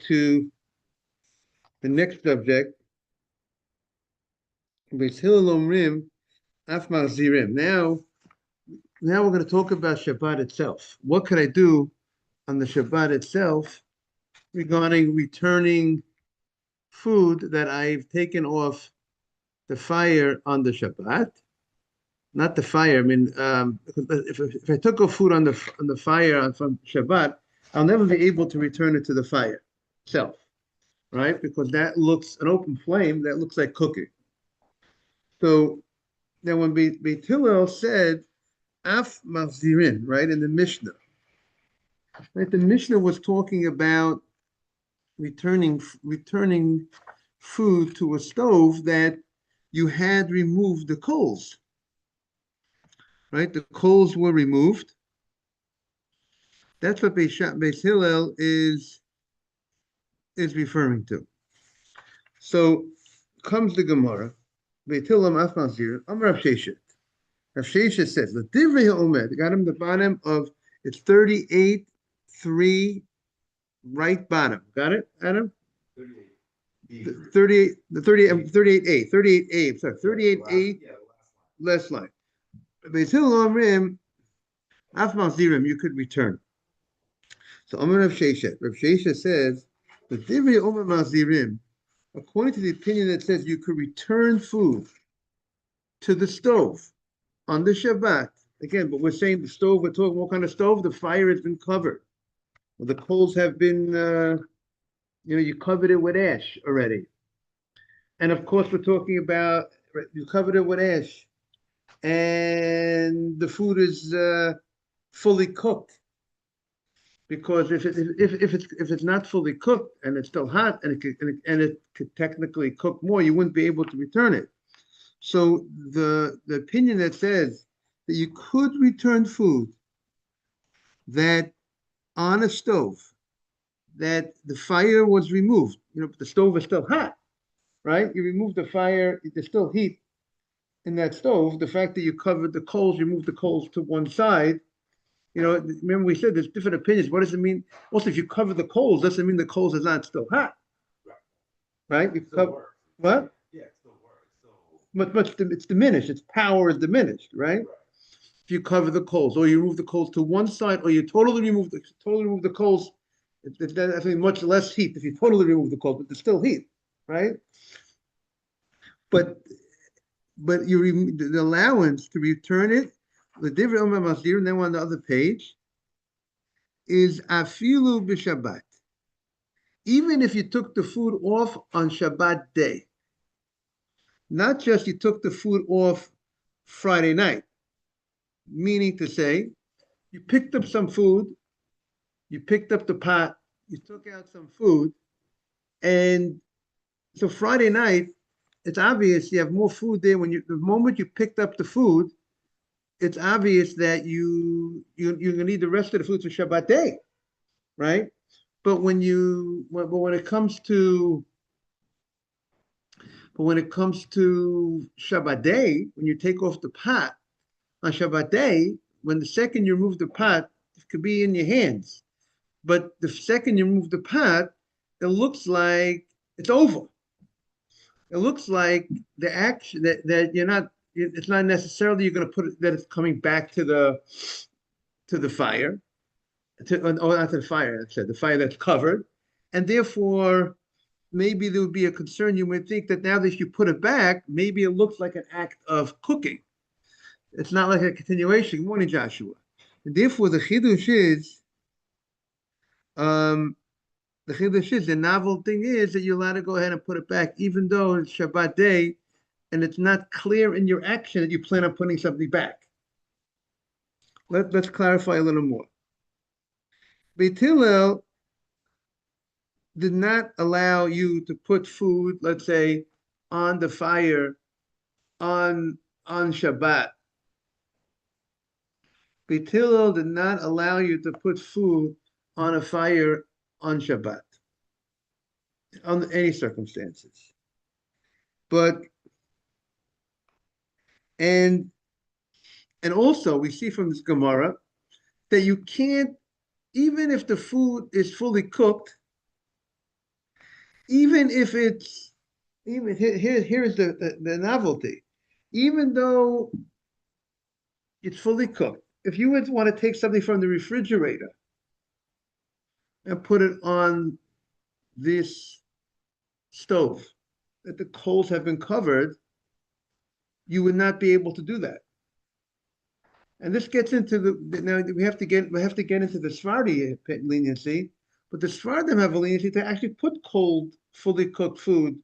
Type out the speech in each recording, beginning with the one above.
to the next subject. Beis Hillel Omrim Af Malzirim. Now we're going to talk about Shabbat itself. What could I do on the Shabbat itself regarding returning food that I've taken off the fire on the Shabbat? Not the fire. I mean, if I took off food on the fire from Shabbat, I'll never be able to return it to the fire itself, right? Because that looks an open flame. That looks like cooking. So now, when Beit Hillel said "af machzirin," right, in the Mishnah, right, the Mishnah was talking about returning food to a stove that you had removed the coals. Right, the coals were removed. That's what Beis Hillel is referring to. So comes the Gemara. Beit Hillel af Mazir. Amar Rav Sheshet. Rav Sheshet says the Divrei Ha'omed got him the bottom of it's 38.3 right bottom. Got it, Adam? 38. The 38.8. 38.8. Sorry, 38.8. Last line. Beis Hillel Omrim Af Malzirim, you could return. So Amar Rav Sheshet. Rav Sheshet says the Divrei Omer Malzirim, according to the opinion that says you could return food to the stove on the Shabbat. Again, but we're saying the stove, we're talking what kind of stove? The fire has been covered. Well, the coals have been, you covered it with ash already. And of course, we're talking about, you covered it with ash. And the food is fully cooked, because if it's not fully cooked and it's still hot and it could technically cook more, you wouldn't be able to return it. So the opinion that says that you could return food that on a stove that the fire was removed, but the stove is still hot, right? You remove the fire, there's still heat in that stove. The fact that you covered the coals, you moved the coals to one side, remember we said there's different opinions. What does it mean? Also, if you cover the coals, doesn't mean the coals is not still hot, right? You cover what? Yeah, it still works. So it's diminished. Its power is diminished, right? If you cover the coals, or you move the coals to one side, or you totally remove the coals, it's definitely much less heat if you totally remove the coals, but there's still heat, right? But the allowance to return it, the Divrei Omer Masdir, and then on the other page, is afilu b'Shabbat. Even if you took the food off on Shabbat day, not just you took the food off Friday night, meaning to say, you picked up some food, you picked up the pot, you took out some food, and so Friday night, it's obvious you have more food there. The moment you picked up the food, it's obvious that you're gonna need the rest of the food for Shabbat day, right? But when it comes to Shabbat day, when you take off the pot on Shabbat day, when the second you remove the pot, it could be in your hands, but the second you remove the pot, it looks like it's over. It looks like the action that you're not. It's not necessarily you're going to put it that it's coming back to the fire, not to the fire. I said the fire that's covered, and therefore maybe there would be a concern. You would think that now that you put it back, maybe it looks like an act of cooking. It's not like a continuation. Good morning, Joshua. And therefore, the chidush is. The novel thing is that you're allowed to go ahead and put it back, even though it's Shabbat day, and it's not clear in your action that you plan on putting something back. Let's clarify a little more. Beit Hillel did not allow you to put food, let's say, on the fire on Shabbat. Beit Hillel did not allow you to put food on a fire on Shabbat, under any circumstances. And also we see from this Gemara that you can't, even if the food is fully cooked, even if it's even here's the novelty. Even though it's fully cooked, if you would want to take something from the refrigerator and put it on this stove that the coals have been covered, you would not be able to do that. And this gets into the now we have to get into the Sephardi leniency, but the Sephardim have a leniency to actually put cold, fully cooked food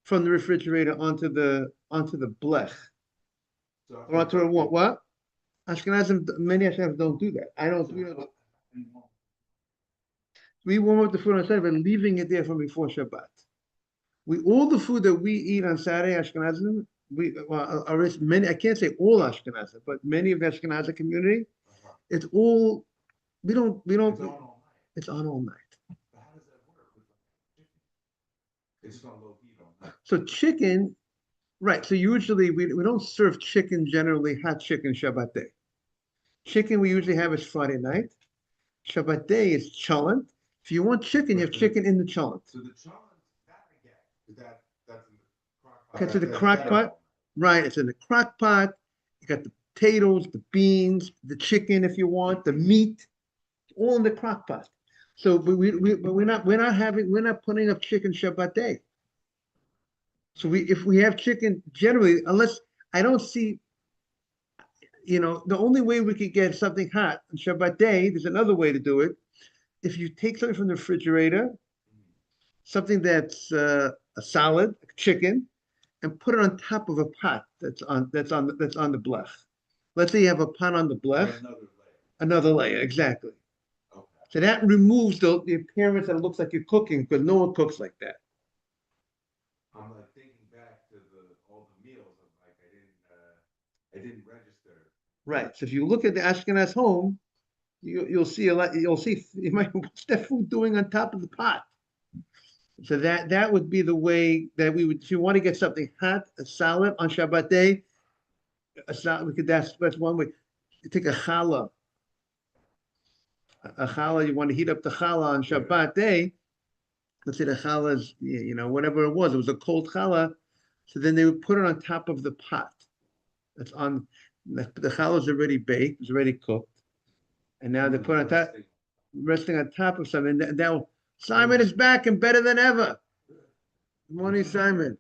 from the refrigerator onto the blech or onto a what? Ashkenazim, many Ashkenazim don't do that. I don't. We warm up the food on Saturday by leaving it there from before Shabbat. We all the food that we eat on Saturday, Ashkenazim, many. I can't say all Ashkenazim, but many of the Ashkenazi community, it's all we don't. It's on all night. How does that work? It's on low heat all night. So chicken, right? So usually we don't serve chicken generally hot chicken Shabbat day. Chicken we usually have is Friday night. Shabbat day is cholent. If you want chicken, you have chicken in the cholent. So the cholent, that I get. That's in the crock pot. That's in the crock pot. Right, it's in the crock pot. You got the potatoes, the beans, the chicken if you want, the meat, all in the crock pot. So but we're not putting up chicken Shabbat day. So if we have chicken generally, unless I don't see, the only way we could get something hot on Shabbat day, there's another way to do it. If you take something from the refrigerator, something that's a solid chicken, and put it on top of a pot that's on the blech. Let's say you have a pot on the blech. Another layer, exactly. Okay. So that removes the appearance that it looks like you're cooking, because no one cooks like that. I'm like thinking back to all the meals. I'm like, I didn't register. Right. So if you look at the Ashkenaz home, you'll see a lot. What's that food doing on top of the pot? So that would be the way that we would. If you want to get something hot, a salad on Shabbat day, a salad. That's one way. You take a challah. A challah. You want to heat up the challah on Shabbat day. Let's say the challah is, whatever it was. It was a cold challah. So then they would put it on top of the pot. That's on the challah is already baked. It's already cooked, and now they put on top, resting on top of something. That Simon is back and better than ever. Good morning, Simon.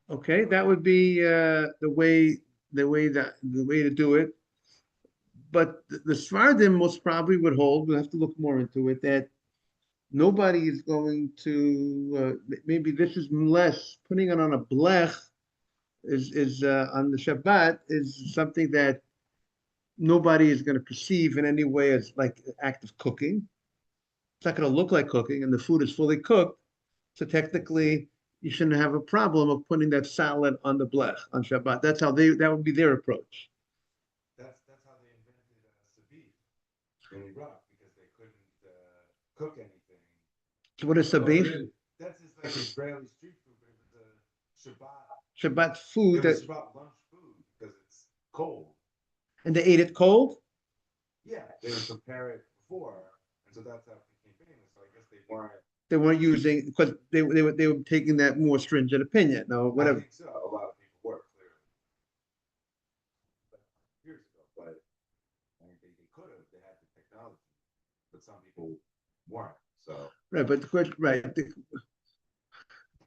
Okay, that would be the way to do it. But the Sephardim most probably would hold. We'll have to look more into it. That nobody is going to. Maybe this is less. Putting it on a blech is on the Shabbat is something that nobody is going to perceive in any way as like an act of cooking. It's not going to look like cooking, and the food is fully cooked. So technically, you shouldn't have a problem of putting that salad on the blech on Shabbat. That would be their approach. That's how they invented sabich in Iraq, because they couldn't cook anything. So what is sabich? That's just like Israeli street food, but it was a Shabbat food. It was Shabbat lunch food because it's cold. And they ate it cold? Yeah, they would prepare it before, and so that's how it became famous. So I guess they weren't using, because they were taking that more stringent opinion. No, whatever. I think so. A lot of people were, clearly. But years ago, but I think they could have. They had the technology, but some people weren't. So right, but the question, right?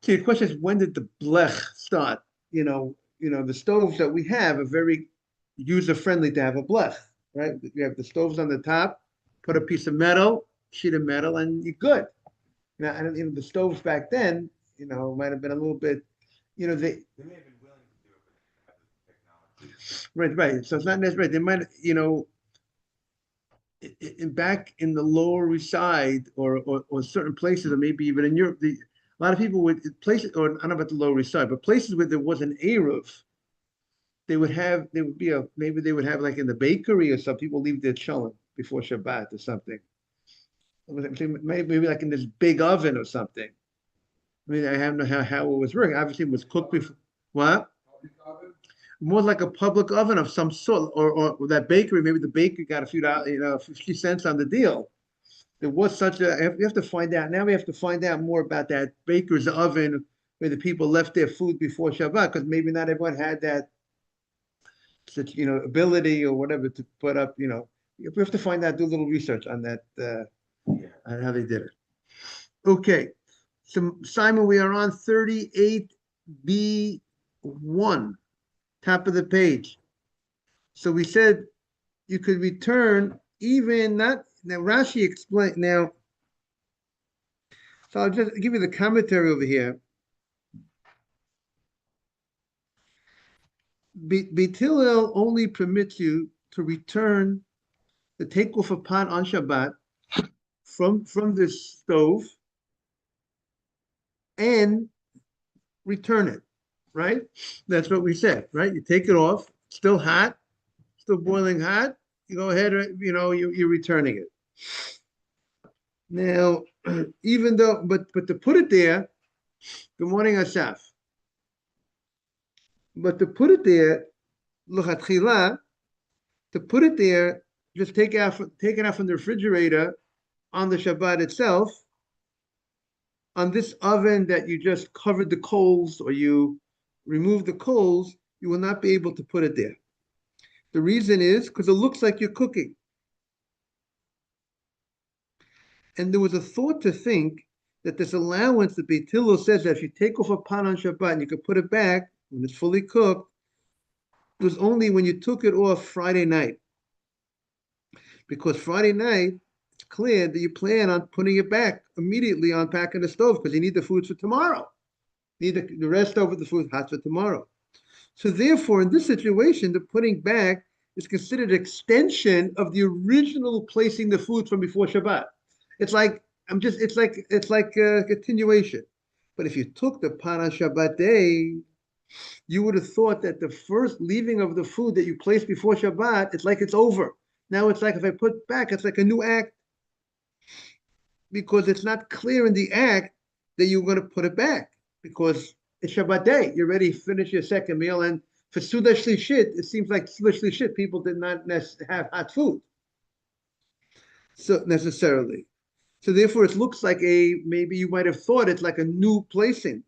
See, the question is, when did the blech start? The stoves that we have are very user-friendly to have a blech, right? You have the stoves on the top, put a piece of metal, sheet of metal, and you're good. The stoves back then, might have been a little bit, they may have been willing to do it, but they didn't have the technology. Right. So it's not necessary. They might, back in the Lower East Side or certain places, or maybe even in Europe, a lot of people would places, or I don't know about the Lower East Side, but places where there was an Eruv, maybe they would have like in the bakery or some people leave their cholent before Shabbat or something. Maybe like in this big oven or something. I mean, I don't know how it was working. Obviously, it was cooked before. What? More like a public oven of some sort, or that bakery. Maybe the bakery got a few dollars, 50 cents on the deal, there was such a, we have to find out, now we have to find out more about that baker's oven where the people left their food before Shabbat, because maybe not everyone had that such, ability or whatever to put up, we have to find out, do a little research on that, on how they did it. Okay. So Simon, we are on 38B1, top of the page. So we said you could return even not, now Rashi explained, now, so I'll just give you the commentary over here. Beit Hillel only permits you to return the take off a pot on Shabbat from the stove and return it, right? That's what we said, right? You take it off, still hot, still boiling hot. You go ahead, you're returning it. Now, even though, but to put it there, good morning, Asaf. But to put it there, l'chatchila, to put it there, just take it out from the refrigerator on the Shabbat itself, on this oven that you just covered the coals or you removed the coals, you will not be able to put it there. The reason is because it looks like you're cooking. And there was a thought to think that this allowance that Beit Hillel says that if you take off a pot on Shabbat and you can put it back when it's fully cooked, it was only when you took it off Friday night. Because Friday night, it's clear that you plan on putting it back immediately on packing the stove because you need the food for tomorrow. You need the rest over the food hot for tomorrow. So therefore, in this situation, the putting back is considered an extension of the original placing the food from before Shabbat. It's like a continuation. But if you took the pot on Shabbat day, you would have thought that the first leaving of the food that you placed before Shabbat, it's like it's over. Now it's like if I put back, it's like a new act because it's not clear in the act that you're going to put it back because it's Shabbat day. You're ready to finish your second meal. And for Suda Shlishit, it seems like Suda Shlishit, people did not have hot food. So necessarily. So therefore, it looks like maybe you might have thought it's like a new placement.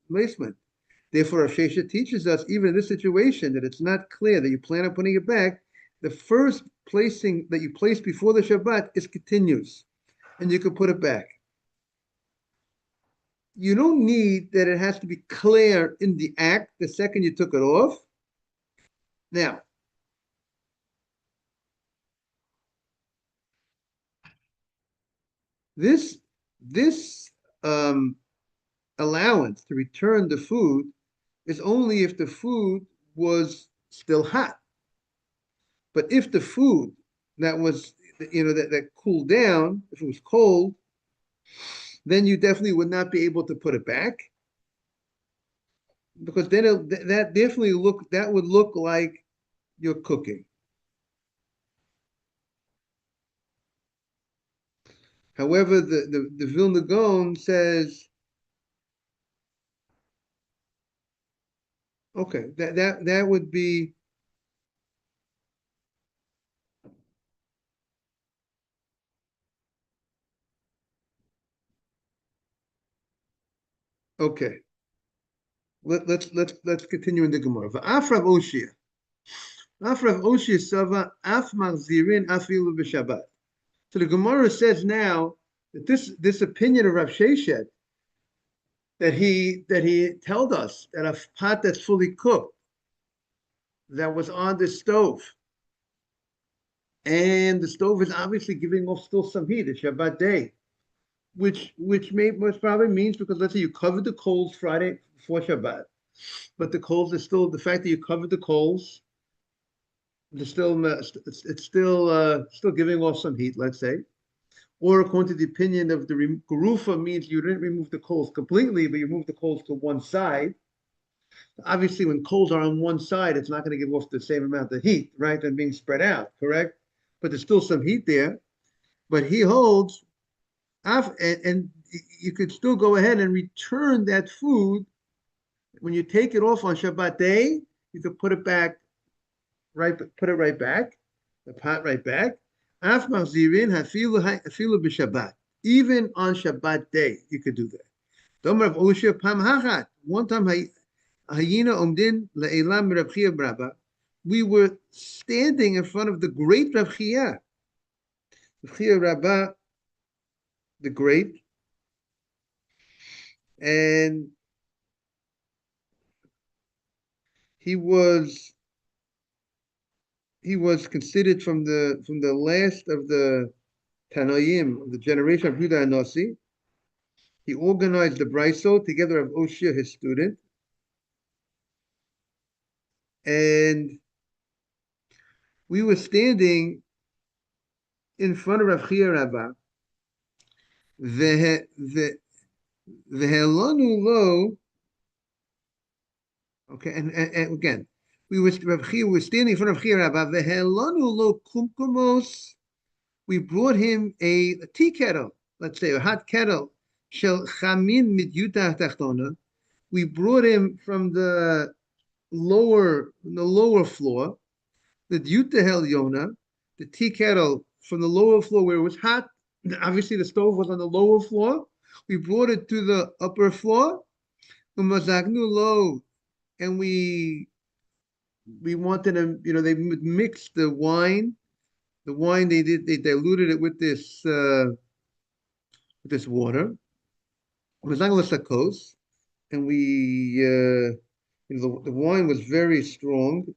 Therefore, Rav Sheshet teaches us, even in this situation, that it's not clear that you plan on putting it back. The first placing that you place before the Shabbat is continuous, and you can put it back. You don't need that it has to be clear in the act the second you took it off. Now, this allowance to return the food is only if the food was still hot. But if the food that was, that cooled down, if it was cold, then you definitely would not be able to put it back. Because then that would look like you're cooking. However, the Vilna Gaon says, okay, that would be okay. Let's continue in the Gemara. V'afrav Oshia. Afrav Oshia Sava Af Machzirin Afilu b'Shabbat. So the Gemara says now that this opinion of Rav Sheshet that he told us that a pot that's fully cooked that was on the stove and the stove is obviously giving off still some heat, it's Shabbat day, which probably means because let's say you covered the coals Friday before Shabbat, but the coals are still, the fact that you covered the coals, it's still giving off some heat, let's say. Or according to the opinion of the Gerufa means you didn't remove the coals completely, but you moved the coals to one side. Obviously, when coals are on one side, it's not going to give off the same amount of heat, right, than being spread out, correct? But there's still some heat there. But he holds, and you could still go ahead and return that food. When you take it off on Shabbat day, you could put it back, put it right back, the pot right back. Af machzirin hafilu b'Shabbat. Even on Shabbat day, you could do that. Domer of Oshia Pam Hachat. One time, Hayina Omdin Le'elam Rav Chia Braba. We were standing in front of the great Rav Chia. Rav Chia Rabbah, the great, and he was considered from the last of the Tanoim of the generation of Judah Anossi. He organized the Braiso together with Oshia, his student, and we were standing in front of Rav Chia Rabbah. The lo. Okay, and again, Rav Chia was standing in front of Rav Chia Rabbah. Vehelanu lo kumkumos. We brought him a tea kettle, let's say a hot kettle. Shel chamin mit yuta tachtona. We brought him from the lower floor. The yuta hel yona, the tea kettle from the lower floor where it was hot. Obviously, the stove was on the lower floor. We brought it to the upper floor. Umazagnu lo, and we wanted them. They mixed the wine. The wine they diluted it with this water. And the wine was very strong.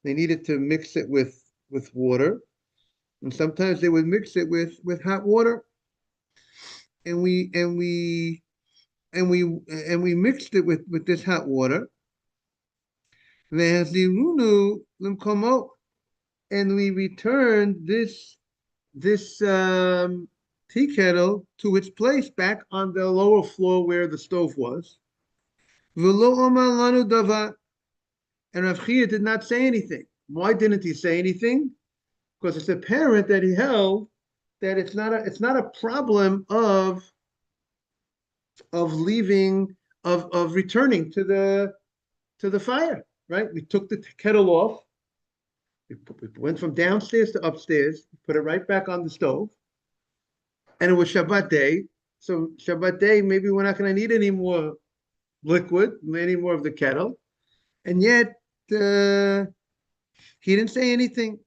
They needed to mix it with water, and sometimes they would mix it with hot water. And we mixed it with this hot water. And we returned this tea kettle to its place back on the lower floor where the stove was. And Rav Chia did not say anything. Why didn't he say anything? Because it's apparent that he held that it's not a problem of leaving, of returning to the fire, right? We took the kettle off. We went from downstairs to upstairs, put it right back on the stove, and it was Shabbat day. So Shabbat day, maybe we're not going to need any more liquid, any more of the kettle, and yet he didn't say anything.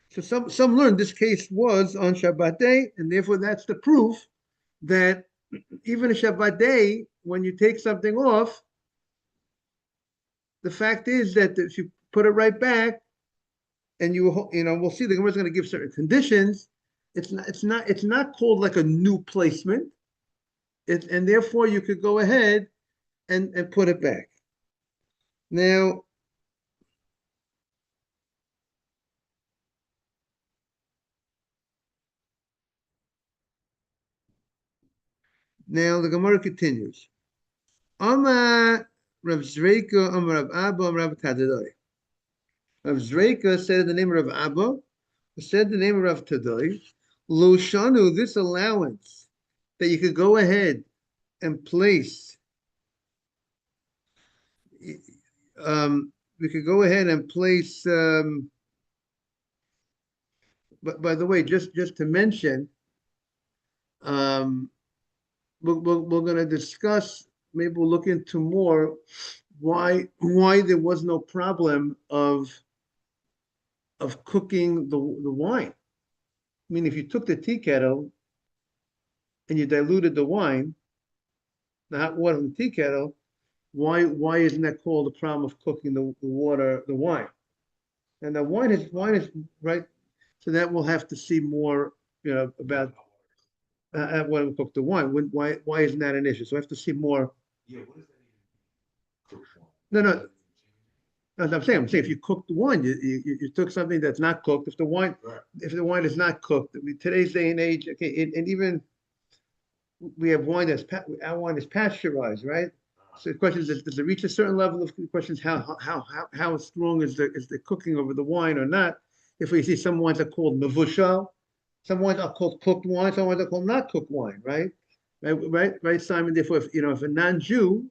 So some learned this case was on Shabbat day, and therefore that's the proof that even a Shabbat day, when you take something off, the fact is that if you put it right back, and we'll see the Gemara is going to give certain conditions. It's not called like a new placement, and therefore you could go ahead and put it back. Now, the Gemara continues. Amar Rav Zreika, Amar Rav Abba, Amar Rav Tadadai. Rav Zreika said the name of Rav Abba, said the name of Rav Tadai. Lo shanu, this allowance that you could go ahead and place. We could go ahead and place. But by the way, just to mention, we're going to discuss. Maybe we'll look into more why there was no problem of cooking the wine. I mean, if you took the tea kettle and you diluted the wine, the hot water from the tea kettle, why isn't that called the problem of cooking the wine? And the wine is right. So that we'll have to see more, about when we cook the wine. Why isn't that an issue? So we have to see more. Yeah, what does that even mean? No. I'm saying if you cook the wine, you took something that's not cooked. If the wine is not cooked, today's day and age, okay, and even we have wine our wine is pasteurized, right? So the question is, does it reach a certain level of questions? How strong is the cooking over the wine or not? If we see some wines are called mevushal, some wines are called cooked wine, some wines are called not cooked wine, right? Right, Simon. Therefore, if a non-Jew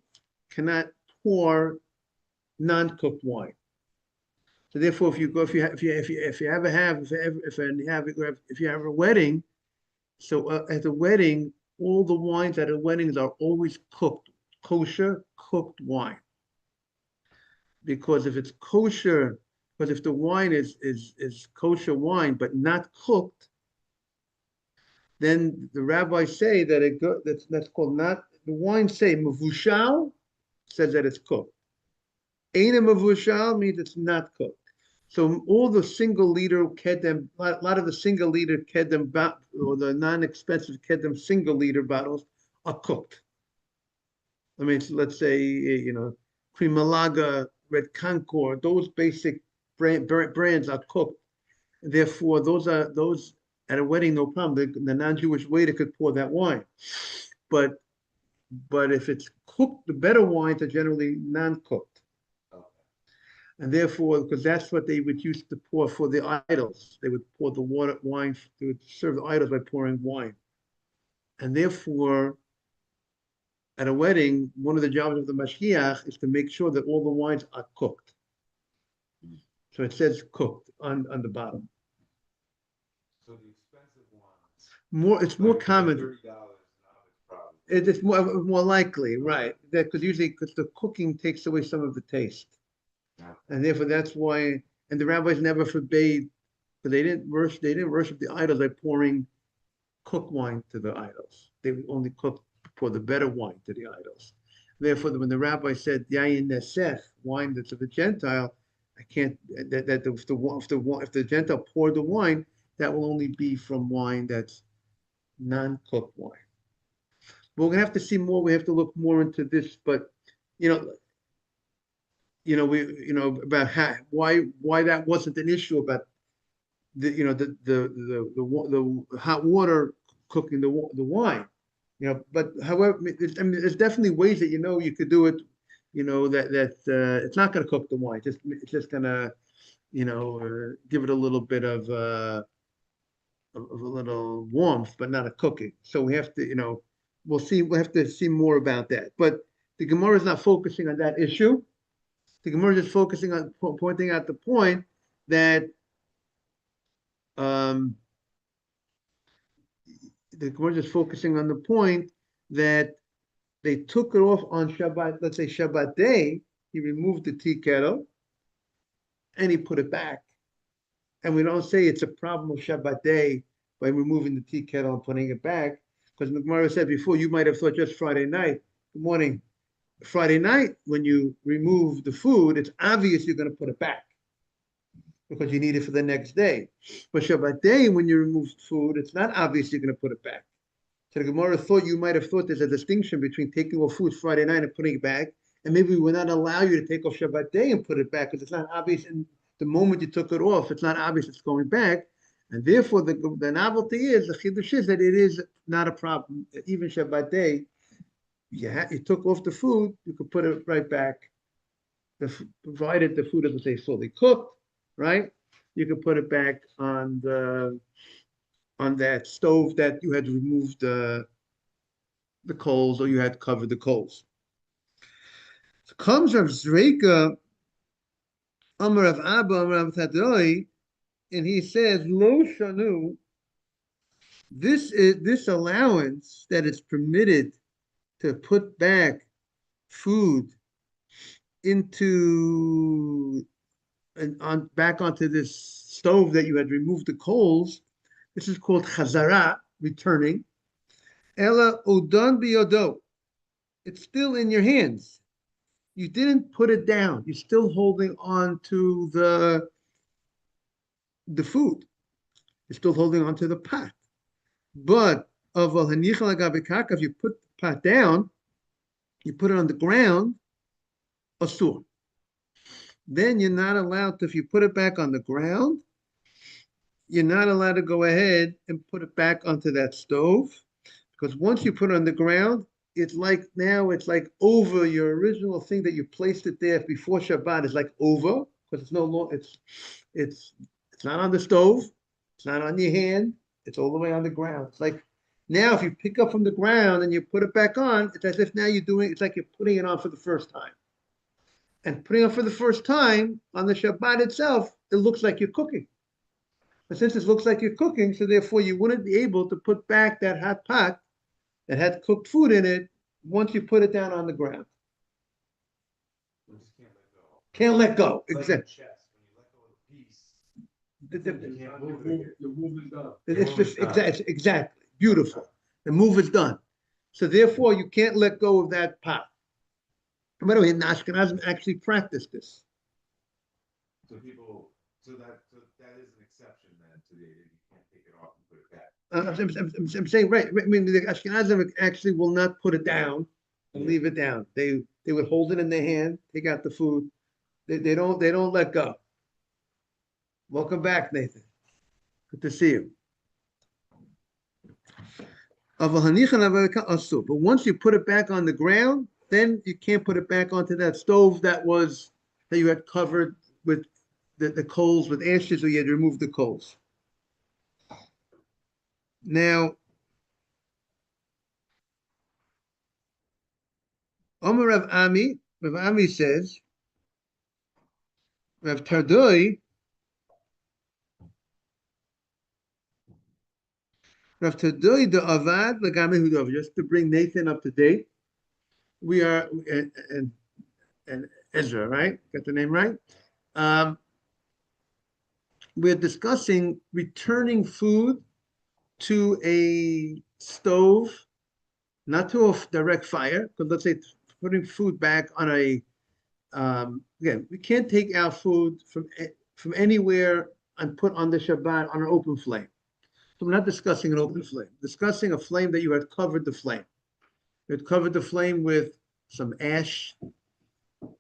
cannot pour non-cooked wine, so therefore, if you have a wedding So at a wedding, all the wines at a weddings are always cooked, kosher cooked wine. Because if it's kosher, because if the wine is kosher wine but not cooked, then the rabbis say that that's called not the wine say mavushal says that it's cooked. Aina mavushal means it's not cooked. So all the single liter kedem, a lot of the single liter kedem or the non-expensive kedem single liter bottles are cooked. I mean, so let's say Primalaga, Red Concord, those basic brands are cooked. Therefore, those at a wedding, no problem. The non-Jewish waiter could pour that wine, but if it's cooked, the better wines are generally non-cooked. And therefore, because that's what they would use to pour for the idols, they would pour the wine. They would serve the idols by pouring wine, and therefore, at a wedding, one of the jobs of the mashgiach is to make sure that all the wines are cooked. So it says cooked on the bottom. So the expensive ones, It's more common. $30 It's more likely, right? That because the cooking takes away some of the taste. And therefore that's why, and the rabbis never forbade, because they didn't worship the idols by pouring cooked wine to the idols. They would only pour the better wine to the idols. Therefore, when the rabbi said yayin nesef, wine that's of a Gentile, I can't that if the Gentile poured the wine, that will only be from wine that's non-cooked wine. But we're gonna have to see more. We have to look more into this, but you know, about why that wasn't an issue about the hot water cooking the wine, but however, there's definitely ways that you could do it, that it's not going to cook the wine, it's just going to give it a little bit of a little warmth, but not a cooking. So we have to, we'll have to see more about that. But the Gemara is not focusing on that issue. The Gemara is focusing on pointing out the point that the Gemara is focusing on the point that they took it off on Shabbat, let's say Shabbat day, he removed the tea kettle and he put it back. And we don't say it's a problem of Shabbat day by removing the tea kettle and putting it back, because the Gemara said before, you might have thought just Friday night. Good morning. Friday night, when you remove the food, it's obvious you're going to put it back because you need it for the next day. But Shabbat day, when you remove food, it's not obvious you're going to put it back. So the Gemara you might have thought there's a distinction between taking off food Friday night and putting it back, and maybe we would not allow you to take off Shabbat day and put it back because it's not obvious in the moment you took it off. It's not obvious it's going back, and therefore the novelty is, the chiddush is that it is not a problem. Even Shabbat day, you took off the food, you could put it right back, provided the food doesn't say fully cooked, right? You could put it back on that stove that you had removed the coals, or you had covered the coals. So comes Rav Zreika, Amar Rav Abba, Amar Rav Tadoi, and he says, Lo Shanu, this allowance that is permitted to put back food back onto this stove that you had removed the coals. This is called chazara, returning. Ella odon biyodo. It's still in your hands. You didn't put it down. You're still holding on to the food. You're still holding on to the pot. But if you put the pot down, you put it on the ground, asur. Then you're not allowed to, if you put it back on the ground, you're not allowed to go ahead and put it back onto that stove, because once you put it on the ground, it's like over your original thing that you placed it there before Shabbat is like over, because it's no longer, it's not on the stove, it's not on your hand, it's all the way on the ground. It's like now if you pick up from the ground and you put it back on, it's as if now it's like you're putting it on for the first time. And putting it on for the first time on the Shabbat itself, it looks like you're cooking. But since it looks like you're cooking, so therefore you wouldn't be able to put back that hot pot that had cooked food in it once you put it down on the ground. You just can't let go. Can't let go. Like in Exactly. chess, when you let go of a piece, you can't move it again. The move is done. It's just exactly beautiful. The move is done. So therefore, you can't let go of that pot. By the way, the Ashkenazim actually practice this. So that is an exception then to the, you can't take it off and put it back. I'm saying right. I mean, the Ashkenazim actually will not put it down and leave it down. They would hold it in their hand, take out the food. They don't let go. Welcome back, Nathan. Good to see you. But once you put it back on the ground, then you can't put it back onto that stove that you had covered with the coals with ashes, or you had removed the coals. Now, Omer Rav Ami says, Rav Tardoi, the Avad Lagame Hudov, just to bring Nathan up to date. We are and Ezra, right? Got the name right? We're discussing returning food to a stove, not to a direct fire, because let's say putting food back on a, again, we can't take our food from anywhere and put on the Shabbat on an open flame. So we're not discussing an open flame, discussing a flame that you had covered the flame. You had covered the flame with some ash.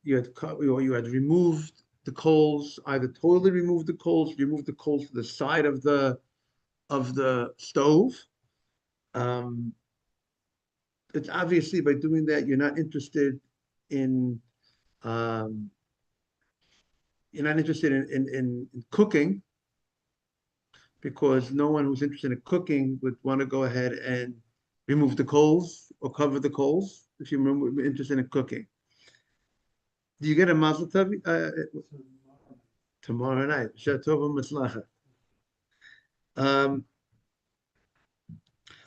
You had removed the coals, either totally removed the coals to the side of the stove. It's obviously by doing that you're not interested in cooking, because no one who's interested in cooking would want to go ahead and remove the coals or cover the coals if you're interested in cooking. Do you get a mazel tov tomorrow night?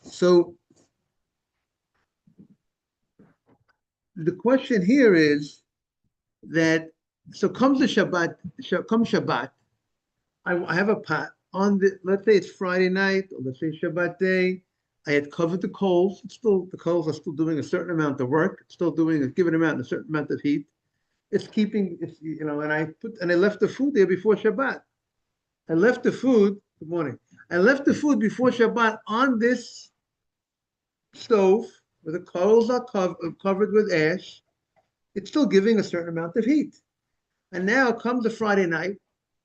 So the question here is that, so comes Shabbat, I have a pot on let's say it's Friday night, or let's say Shabbat day. I had covered the coals. The coals are still doing a certain amount of work. It's still doing a given amount, a certain amount of heat. It's and I left the food there before Shabbat. I left the food. Good morning. I left the food before Shabbat on this stove where the coals are covered with ash. It's still giving a certain amount of heat. And now comes a Friday night.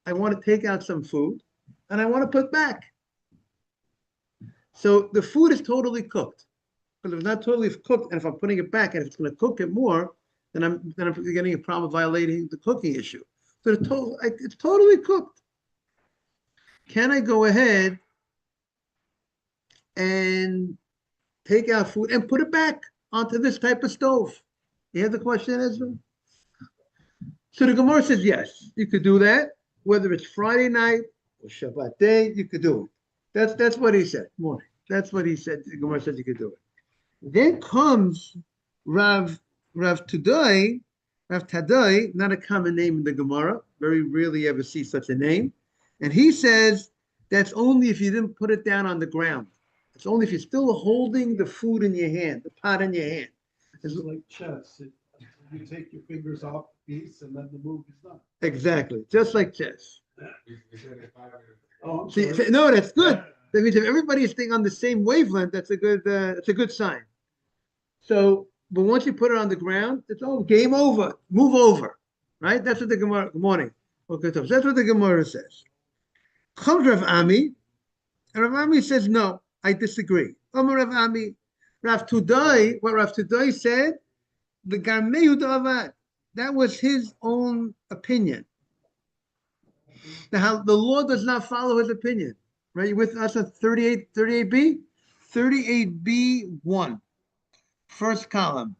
I want to take out some food and I want to put back. So the food is totally cooked. Because if it's not totally cooked, and if I'm putting it back and if it's going to cook it more, then I'm getting a problem of violating the cooking issue. So it's totally cooked. Can I go ahead and take out food and put it back onto this type of stove? You have the question, Ezra? So the Gemara says yes, you could do that. Whether it's Friday night or Shabbat day, you could do it. That's what he said. Morning. That's what he said. The Gemara says you could do it. Then comes Rav Tadai, not a common name in the Gemara. Very rarely ever see such a name. And he says that's only if you didn't put it down on the ground. It's only if you're still holding the food in your hand, the pot in your hand. It's like chess. You take your fingers off the piece and then the move is done. Exactly, just like chess. We said it 5 minutes. Oh, See, no, that's good. That means if everybody is staying on the same wavelength, that's a good sign. So, but once you put it on the ground, it's all game over. Move over, right? That's what the Gemara. Good morning. Okay, so that's what the Gemara says. Comes Rav Ami, and Rav Ami says, no, I disagree. Rav Ami, what Rav Tudai said, the Garmehu Da'avad, that was his own opinion. Now, the law does not follow his opinion. Right? You with us at 38B? 38B1. First column.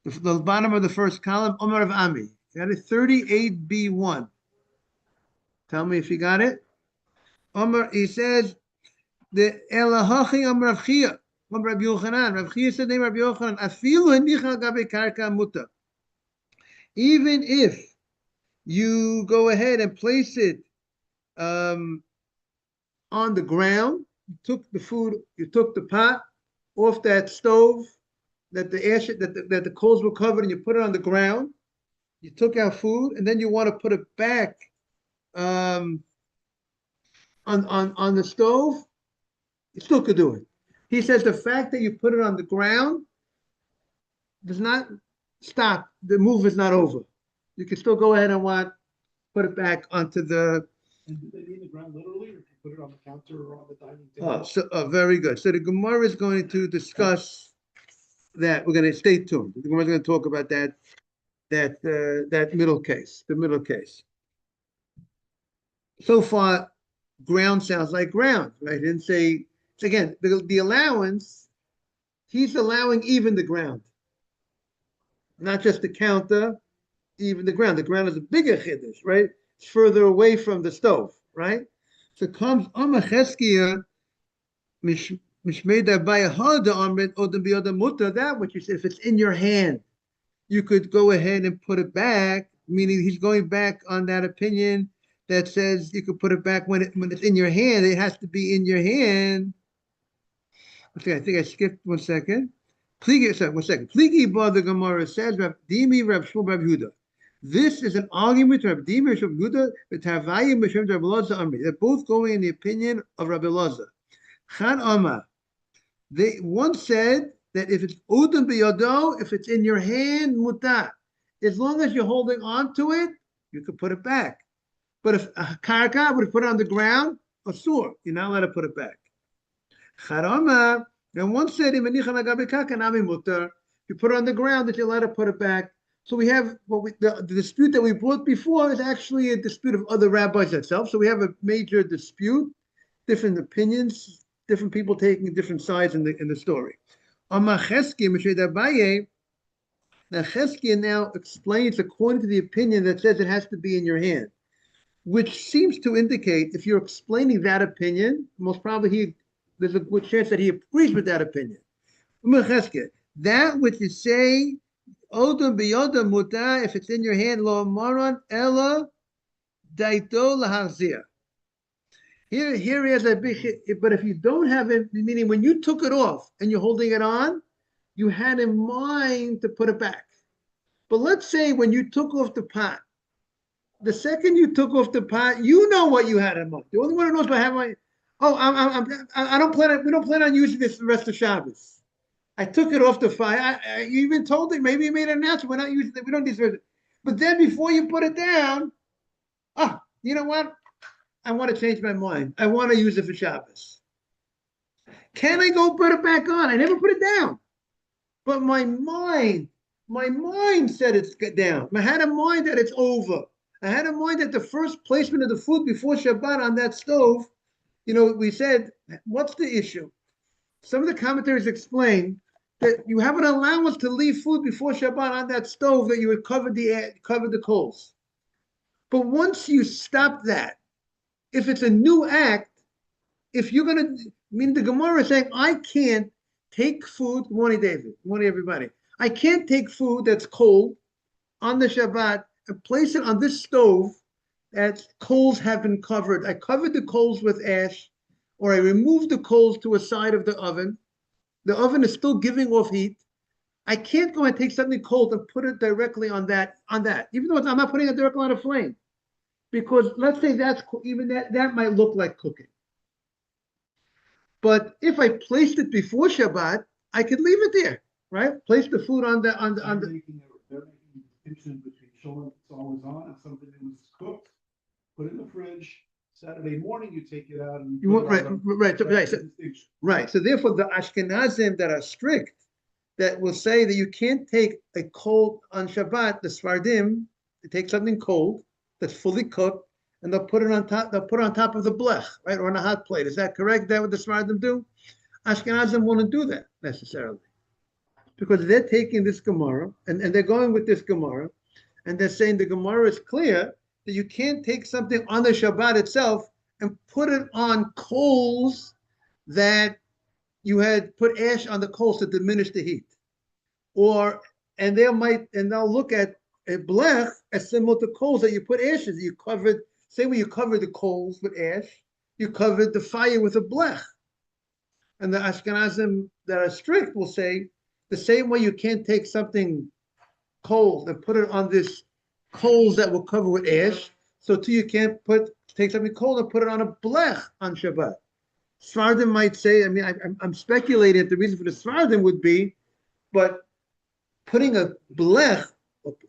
The bottom of the first column, Omer of Ami. You got it? 38B1. Tell me if you got it. Omar, he says, the Elahachi Amar Rav Chia, Amar Rabbi Yochanan. Rav Chia said, name Rabbi Yochanan, Afilu henicha gabe karka muta. Even if you go ahead and place it on the ground, you took the food, you took the pot off that stove that the coals were covered, and you put it on the ground. You took out food, and then you want to put it back on the stove. You still could do it. He says the fact that you put it on the ground does not stop. The move is not over. You can still go ahead and put it back onto the. And do they mean the ground literally, or if you put it on the counter or on the dining table? Very good. So the Gemara is going to discuss that. We're going to stay tuned. The Gemara is going to talk about that middle case, the middle case. So far, ground sounds like ground, right? He didn't say, again, the allowance, he's allowing even the ground. Not just the counter, even the ground. The ground is a bigger chiddush, right? It's further away from the stove, right? So it comes that which you said, if it's in your hand, you could go ahead and put it back, meaning he's going back on that opinion that says you could put it back when it's in your hand. It has to be in your hand. Okay, I think I skipped 1 second. One second. Pligi ba the Gemara says, Rav Dimi, Rav Shmuel, Rav Yehuda. This is an argument to Rav Dimi, Rav Yehuda, with Tarvayim, Mishem, Rav Elazar, Amri. They're both going in the opinion of Rav Elazar. Chan Amar. One said that if it's udon biyado, if it's in your hand, mutar. As long as you're holding on to it, you could put it back. But if a karka would put it on the ground, asur, you're not allowed to put it back. Charama, and one said, if you put it on the ground, that you're allowed to put it back. So we have the dispute that we brought before is actually a dispute of other rabbis itself. So we have a major dispute, different opinions, different people taking different sides in the story. Now Cheskia now explains according to the opinion that says it has to be in your hand, which seems to indicate if you're explaining that opinion, most probably there's a good chance that he agrees with that opinion. That which you say, Odom biyodom mutar, if it's in your hand, lo maron ella daito lahazir. Here he has a big, but if you don't have it, meaning when you took it off and you're holding it on, you had in mind to put it back. But let's say when you took off the pot, the second you took off the pot, you know what you had in mind. The only one who knows what I have in mind. Oh, I don't plan on. We don't plan on using this the rest of Shabbos. I took it off the fire. You even told it. Maybe you made an announcement. We're not using it. We don't use it. But then before you put it down, you know what? I want to change my mind. I want to use it for Shabbos. Can I go put it back on? I never put it down. But my mind said it's down. I had in mind that it's over. I had in mind that the first placement of the food before Shabbat on that stove, we said, what's the issue? Some of the commentaries explain that you have an allowance to leave food before Shabbat on that stove that you had covered the coals. But once you stop that, if it's a new act, if you're going to, the Gemara is saying, I can't take food. Good morning, David. Good morning, everybody. I can't take food that's cold on the Shabbat and place it on this stove that coals have been covered. I covered the coals with ash, or I removed the coals to a side of the oven. The oven is still giving off heat. I can't go and take something cold and put it directly on that, even though I'm not putting it directly on a flame. Because let's say that might look like cooking. But if I placed it before Shabbat, I could leave it there, right? Place the food on the. They're making a distinction between showing it's always on and something that was cooked, put in the fridge. Saturday morning, you take it out and right. So therefore, the Ashkenazim that are strict, that will say that you can't take a cold on Shabbat. The Sfardim, they take something cold that's fully cooked, and they'll put it on top. They'll put it on top of the blech, right, or on a hot plate. Is that correct? Is that what the Sfardim do? Ashkenazim won't do that necessarily, because they're taking this Gemara and they're going with this Gemara, and they're saying the Gemara is clear that you can't take something on the Shabbat itself and put it on coals that you had put ash on the coals to diminish the heat. And they'll look at a blech as similar to coals that you put ashes. You covered, same way you covered the coals with ash, you covered the fire with a blech. And the Ashkenazim that are strict will say the same way you can't take something cold and put it on this coals that will cover with ash, so too you can't take something cold and put it on a blech on Shabbat. Sfardim might say, I mean, I'm speculating the reason for the Sfardim would be, but putting a blech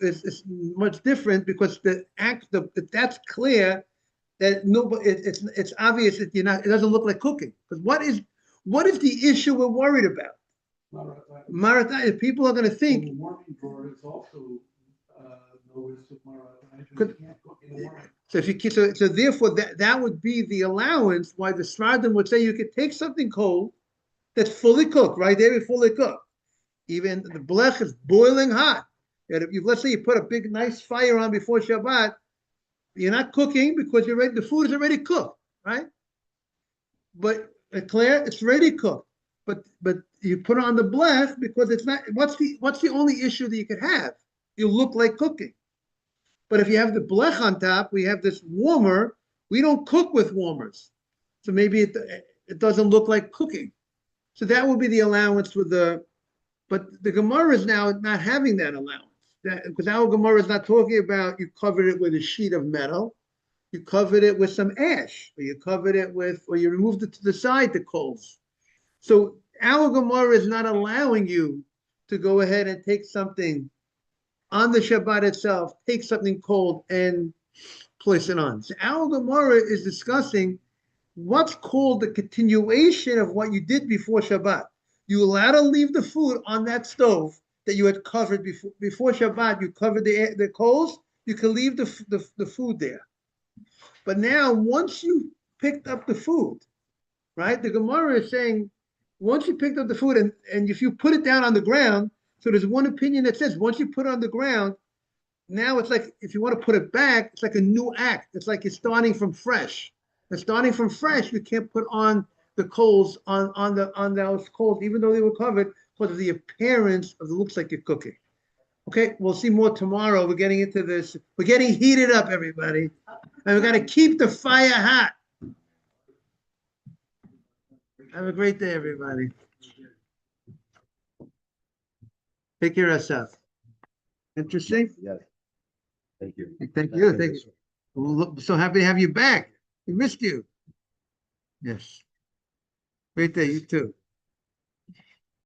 is much different because that's clear that it's obvious that it doesn't look like cooking. Because what is the issue we're worried about? Maratha, people are going to think. The warming drawer is also no risk of maratha. You can't cook in the morning. So therefore that would be the allowance why the Sfardim would say you could take something cold that's fully cooked, right there, fully cooked. Even the blech is boiling hot. And let's say you put a big nice fire on before Shabbat, you're not cooking because the food is already cooked, right? But Claire, it's ready cooked. But you put it on the blech because it's not. What's the only issue that you could have? You look like cooking. But if you have the blech on top, we have this warmer. We don't cook with warmers, so maybe it doesn't look like cooking. So that would be the allowance for the. But the Gemara is now not having that allowance because our Gemara is not talking about you covered it with a sheet of metal, you covered it with some ash, or you covered it with, or you removed it to the side, the coals. So our Gemara is not allowing you to go ahead and take something on the Shabbat itself, take something cold and place it on. So our Gemara is discussing what's called the continuation of what you did before Shabbat. You allowed to leave the food on that stove that you had covered before Shabbat. You covered the coals. You can leave the food there. But now, once you picked up the food, right? The Gemara is saying, once you picked up the food and if you put it down on the ground, so there's one opinion that says once you put it on the ground, now it's like if you want to put it back, it's like a new act. It's like you're starting from fresh. And starting from fresh, you can't put on the coals on those coals, even though they were covered, because of the appearance of it looks like you're cooking. Okay, we'll see more tomorrow. We're getting into this. We're getting heated up, everybody. And we got to keep the fire hot. Have a great day, everybody. Take care of yourself. Interesting? Yes. Thank you. Thank you. Thank you. Well, so happy to have you back. We missed you. Yes. Great day, you too.